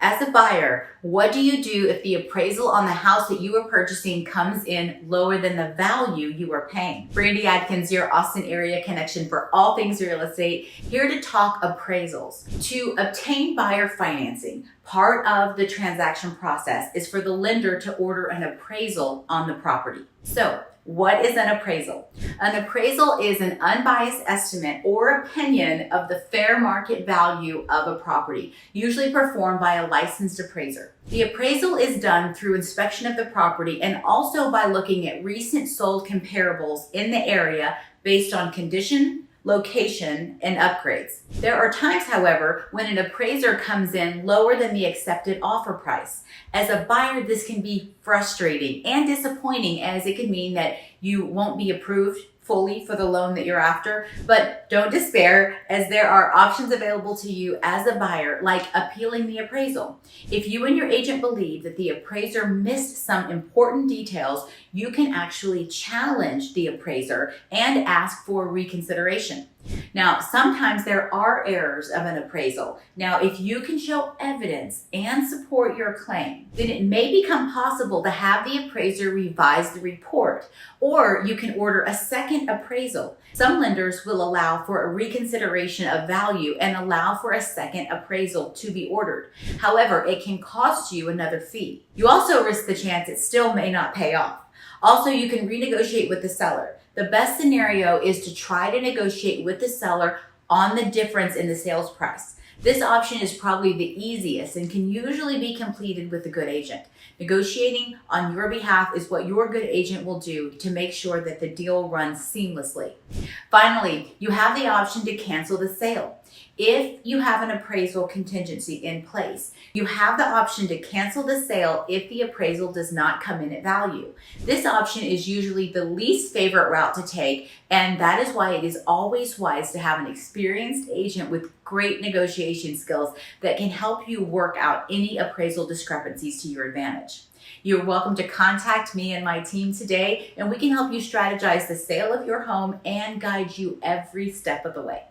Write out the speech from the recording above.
As a buyer, what do you do if the appraisal on the house that you are purchasing comes in lower than the value you are paying? Brandi Adkins, your Austin area connection for all things real estate, here to talk appraisals. To obtain buyer financing, part of the transaction process is for the lender to order an appraisal on the property. So, what is an appraisal? An appraisal is an unbiased estimate or opinion of the fair market value of a property, usually performed by a licensed appraiser. The appraisal is done through inspection of the property and also by looking at recent sold comparables in the area based on condition, location, and upgrades. There are times, however, when an appraiser comes in lower than the accepted offer price. As a buyer, this can be frustrating and disappointing, as it could mean that you won't be approved fully for the loan that you're after. But don't despair, as there are options available to you as a buyer, like appealing the appraisal. If you and your agent believe that the appraiser missed some important details, you can actually challenge the appraiser and ask for reconsideration. Now, sometimes there are errors of an appraisal. Now, if you can show evidence and support your claim, then it may become possible to have the appraiser revise the report, or you can order a second appraisal. Some lenders will allow for a reconsideration of value and allow for a second appraisal to be ordered. However, it can cost you another fee. You also risk the chance it still may not pay off. Also, you can renegotiate with the seller. The best scenario is to try to negotiate with the seller on the difference in the sales price. This option is probably the easiest and can usually be completed with a good agent. Negotiating on your behalf is what your good agent will do to make sure that the deal runs seamlessly. Finally, you have the option to cancel the sale. If you have an appraisal contingency in place, you have the option to cancel the sale if the appraisal does not come in at value. This option is usually the least favorite route to take, and that is why it is always wise to have an experienced agent with great negotiation skills that can help you work out any appraisal discrepancies to your advantage. You're welcome to contact me and my team today, and we can help you strategize the sale of your home and guide you every step of the way.